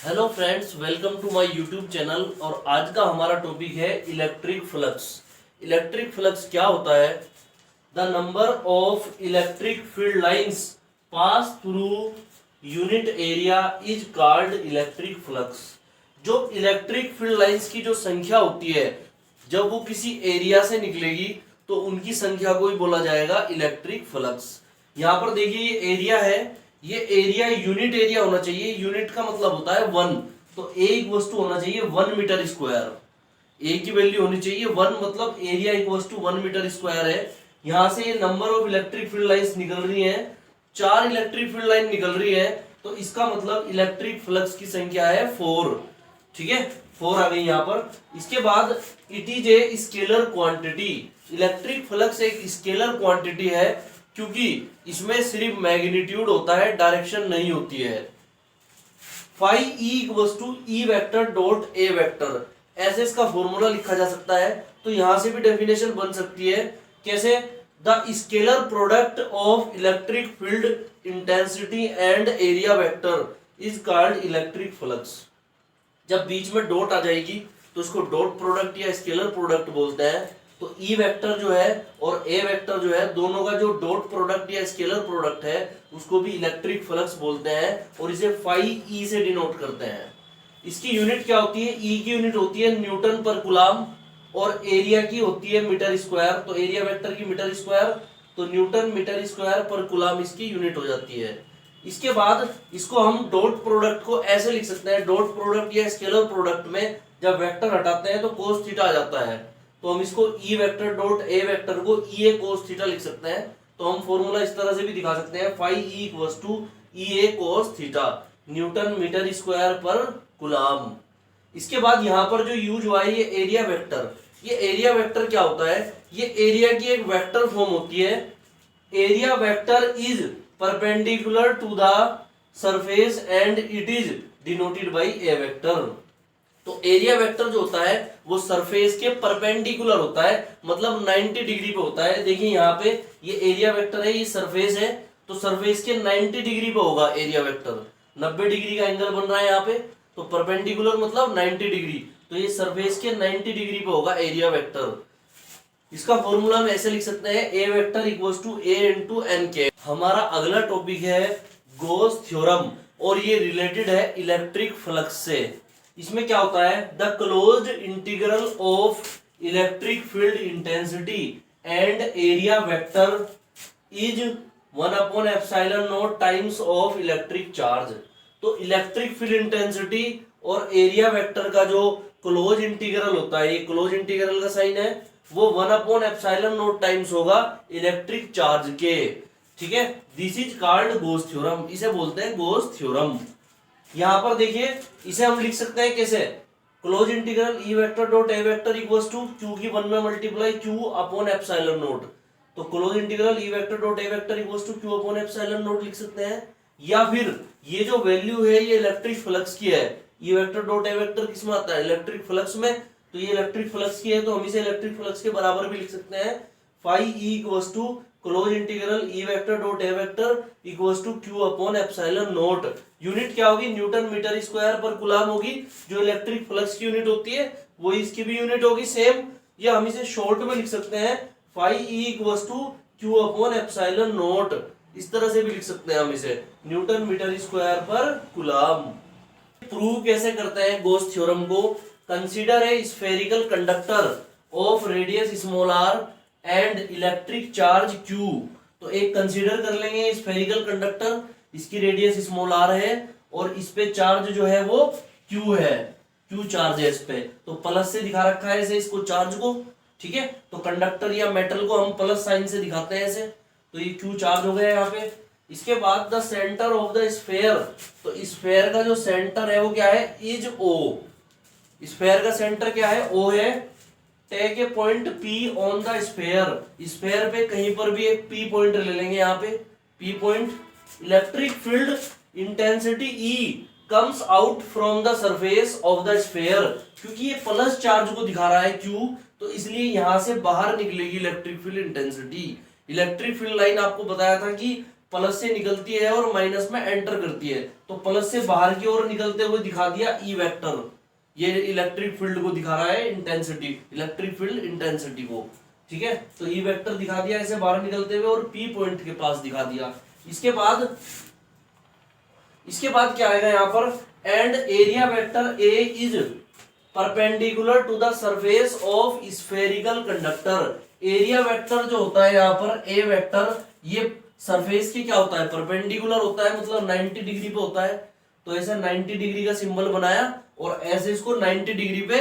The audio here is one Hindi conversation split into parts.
Hello friends, welcome to my YouTube channel. और आज का हमारा टॉपिक है इलेक्ट्रिक फ्लक्स। इलेक्ट्रिक फ्लक्स क्या होता है? The number of electric field lines pass through unit area is called electric flux. जो इलेक्ट्रिक फील्ड लाइंस की जो संख्या होती है, जब वो किसी एरिया से निकलेगी तो उनकी संख्या को ही बोला जाएगा इलेक्ट्रिक फ्लक्स। यहाँ पर देखिए, ये एरिया है, ये एरिया यूनिट एरिया होना चाहिए। यूनिट का मतलब होता है वन, तो एक वस्तु होना चाहिए 1 मीटर स्क्वायर। ए की वैल्यू होनी चाहिए 1, मतलब area equals to 1 metre square है। यहां से ये number of electric field lines निकल रही हैं, 4 इलेक्ट्रिक फील्ड लाइन निकल रही है, तो इसका मतलब इलेक्ट्रिक फ्लक्स की संख्या है 4। ठीक है, 4 आ गई यहाँ पर। इसके बाद it is a scalar quantity. Electric flux एक स्केलर क्वांटिटी है, क्योंकि इसमें सिर्फ मैग्नीट्यूड होता है, डायरेक्शन नहीं होती है। Phi E equals to E vector dot A vector, ऐसे इसका फॉर्मूला लिखा जा सकता है। तो यहां से भी डेफिनेशन बन सकती है, कैसे? The scalar product of electric field intensity and area vector is called electric flux. जब बीच में डॉट आ जाएगी तो उसको डॉट प्रोडक्ट या स्केलर प्रोडक्ट बोलते हैं। तो ई वेक्टर जो है और ए वेक्टर जो है, दोनों का जो डॉट प्रोडक्ट या स्केलर प्रोडक्ट है, उसको भी इलेक्ट्रिक फ्लक्स बोलते हैं और इसे फाई ई से डिनोट करते हैं। इसकी यूनिट क्या होती है? ई की यूनिट होती है न्यूटन पर कूलम और एरिया की होती है मीटर स्क्वायर। तो एरिया वेक्टर की मीटर स्क्वायर, तो न्यूटन मीटर स्क्वायर पर कूलम इसकी यूनिट हो जाती है। इसके बाद इसको हम डॉट प्रोडक्ट को ऐसे लिख सकते हैं, डॉट प्रोडक्ट या स्केलर प्रोडक्ट में जब वेक्टर हटाते हैं तो कोस थीटा आ जाता है। तो हम इसको ई वेक्टर डॉट ए वेक्टर को ई ए कोस थीटा लिख सकते हैं। तो हम फॉर्मूला इस तरह से भी दिखा सकते हैं, phi E equals to E A cos theta, newton metre square पर कूलम। इसके बाद यहाँ पर जो यूज हुआ है ये एरिया वेक्टर। ये एरिया वेक्टर क्या होता है? ये एरिया की एक वेक्टर फॉर्म होती है। Area vector is perpendicular to the surface and it is denoted by A vector. तो एरिया वेक्टर जो होता है वो सरफेस के परपेंडिकुलर होता है, मतलब 90 डिग्री पे होता है। देखिए यहाँ पे ये एरिया वेक्टर है, ये सरफेस है, तो सरफेस के 90 डिग्री पे होगा एरिया वेक्टर। 90 डिग्री का एंगल बन रहा है यहाँ पे, तो परपेंडिकुलर मतलब 90 डिग्री, तो ये सरफेस के 90 डिग्री पे होगा एरिया वेक्टर। इसका फॉर्मूला हम ऐसे लिख सकते हैं, A vector equals to A into N K. हमारा अगला टॉपिक है गॉस थ्योरम, और ये रिलेटेड है इलेक्ट्रिक फ्लक्स से। इसमें क्या होता है? The closed integral of electric field intensity and area vector is 1/ε0 times of electric charge. तो इलेक्ट्रिक फील्ड इंटेंसिटी और एरिया वेक्टर का जो क्लोज इंटीग्रल होता है, ये क्लोज इंटीग्रल का साइन है, वो 1/ε0 टाइम्स होगा इलेक्ट्रिक चार्ज के। ठीक है, this is called Gauss theorem, इसे बोलते हैं गॉस थ्योरम। यहां पर देखिए, इसे हम लिख सकते हैं कैसे? Close integral E vector dot A vector equals to Q की 1 में multiply Q upon epsilon naught. तो close integral E vector dot A vector equals to Q upon epsilon naught लिख सकते हैं। या फिर ये जो वैल्यू है ये इलेक्ट्रिक फ्लक्स की है, ई वेक्टर डॉट ए वेक्टर किस में आता है? इलेक्ट्रिक फ्लक्स में। तो ये इलेक्ट्रिक फ्लक्स की है, तो हम इसे इलेक्ट्रिक फ्लक्स के बराबर भी लिख सकते हैं, phi E equals to close integral E vector dot A vector equals to Q upon epsilon naught. Unit क्या होगी? न्यूटन मीटर स्क्वायर पर कूलम होगी। जो इलेक्ट्रिक फ्लक्स की यूनिट होती है वो इसकी भी यूनिट होगी सेम। या हम इसे शॉर्ट में लिख सकते हैं, phi E equals to Q upon epsilon naught. इस तरह से भी लिख सकते हैं हम इसे, न्यूटन मीटर स्क्वायर पर कूलम। प्रूव कैसे करते हैं गॉस थ्योरम को? Consider a spherical conductor of radius small R and electric charge Q। तो एक कंसीडर कर लेंगे स्फेरिकल कंडक्टर, इसकी रेडियस स्मॉल r है और इस पे चार्ज जो है वो Q है, Q चार्ज है इस पे। तो प्लस से दिखा रखा है ऐसे इसको, चार्ज को। ठीक है, तो कंडक्टर या मेटल को हम प्लस साइन से दिखाते हैं ऐसे। तो ये Q चार्ज हो गया यहाँ पे। इसके बाद the centre of the sphere, तो स्फेयर का जो सेंटर है वो क्या है? Is O। स्फेयर का सेंटर क्या है? O है। Take a point P on the sphere, sphere पे कहीं पर भी एक P पॉइंट ले लेंगे यहाँ पे, P point. Electric field intensity E comes out from the surface of the sphere. क्योंकि ये प्लस चार्ज को दिखा रहा है Q, तो इसलिए यहां से बाहर निकलेगी electric field intensity. Electric field line आपको बताया था कि प्लस से निकलती है और माइनस में एंटर करती है, तो प्लस से बाहर की ओर निकलते हुए दिखा दिया ई वेक्टर। ये इलेक्ट्रिक फील्ड को दिखा रहा है, इंटेंसिटी, इलेक्ट्रिक फील्ड इंटेंसिटी को, ठीक है। तो ई वेक्टर दिखा दिया ऐसे बाहर निकलते हुए और पी पॉइंट के पास दिखा दिया। इसके बाद क्या आएगा यहाँ पर, and area vector A is perpendicular to the surface of spherical conductor. Area vector जो होता है यहाँ पर ए वेक्टर, ये सरफेस के क्या होता है, परपेंडिकुलर होता है, मतलब 90 डिग्री पे होता है। तो ऐसे 90 डिग्री का सिंबल बनाया और ऐसे इसको 90 डिग्री पे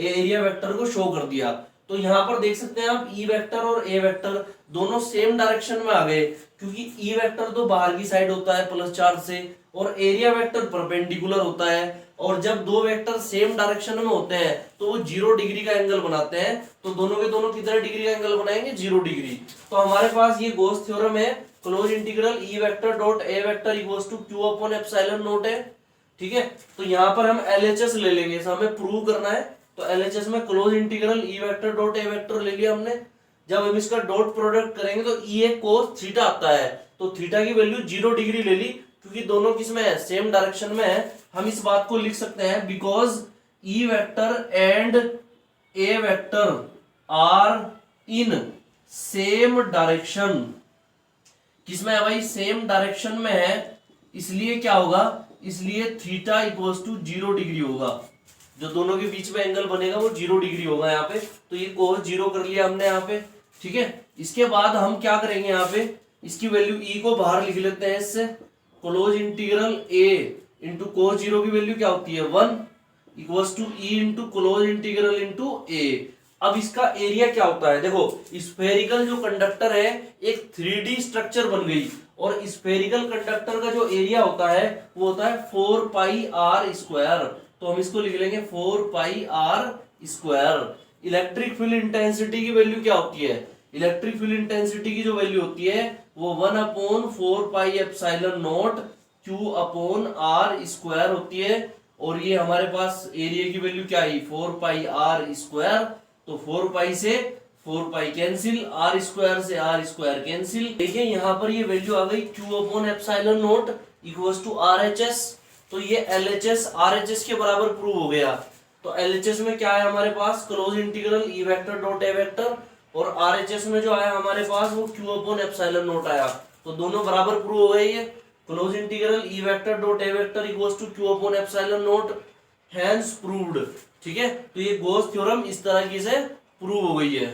एरिया वेक्टर को शो कर दिया। तो यहाँ पर देख सकते हैं आप ई वेक्टर और ए वेक्टर दोनों सेम डायरेक्शन में आ गए, क्योंकि ई वेक्टर तो बाहर की साइड होता है प्लस चार्ज से और एरिया वेक्टर परपेंडिकुलर होता है। और जब दो वेक्टर सेम डायरेक्शन में होते हैं तो वो 0 डिग्री का एंगल बनाते हैं। तो दोनों के दोनों कितने डिग्री का एंगल बनाएंगे, 0 डिग्री। तो हमारे पास ये गॉस थ्योरम है, close integral E vector dot A vector equals to Q upon epsilon naught है, ठीक है। तो यहाँ पर हम एलएचएस ले लेंगे, इसे हमें प्रूव करना है। तो एलएचएस में close integral E vector dot A vector ले लिया हमने। जब हम इसका डॉट प्रोडक्ट करेंगे तो ई ए कोस थीटा आता है, तो थीटा की वैल्यू 0 डिग्री ले ली, क्योंकि दोनों किसमें है, सेम डायरेक्शन में है। हम इस बात को लिख सकते हैं because E vector and A vector are in same direction. किसमें है भाई, सेम डायरेक्शन में है, इसलिए क्या होगा, इसलिए थीटा इक्वल्स टू 0 डिग्री होगा। जो दोनों के बीच में एंगल बनेगा वो 0 डिग्री होगा यहाँ पे। तो ये कोस 0 कर लिया हमने यहाँ पे, ठीक है। इसके बाद हम क्या करेंगे, यहाँ पे इसकी वैल्यू ई को बाहर लिख लेते हैं इससे। Close integral A into cos 0 की वैल्यू क्या होती है 1 equals to E into close integral into A. अब इसका एरिया क्या होता है, देखो स्फेरिकल जो कंडक्टर है एक 3D स्ट्रक्चर बन गई, और स्फेरिकल कंडक्टर का जो एरिया होता है वो होता है 4 पाई आर स्क्वायर। तो हम इसको लिख लेंगे 4 pi R square. Electric field intensity की वैल्यू क्या होती है, इलेक्ट्रिक फील्ड इंटेंसिटी की जो वैल्यू होती है वो 1 upon 4 pi epsilon naught Q upon R square होती है। और ये हमारे पास एरिया की वैल्यू क्या है, 4 पाई आर स्क्वायर। तो 4 पाई से 4 पाई कैंसिल, आर स्क्वायर से आर स्क्वायर कैंसिल। देखिए यहाँ पर ये वैल्यू आ गई Q upon epsilon naught equals to RHS। तो ये LHS RHS के बराबर प्रूव हो गया। तो LHS में क्या है हमारे पास, close integral E vector dot A vector, और RHS में जो आया हमारे पास वो Q अपॉन एप्सिलॉन नॉट आया। तो दोनों बराबर प्रूव हो गए, ये close integral E vector dot A vector equals to Q upon epsilon naught, hence proved, ठीक है। तो ये गॉस थ्योरम इस तरह से प्रूव हो गई है।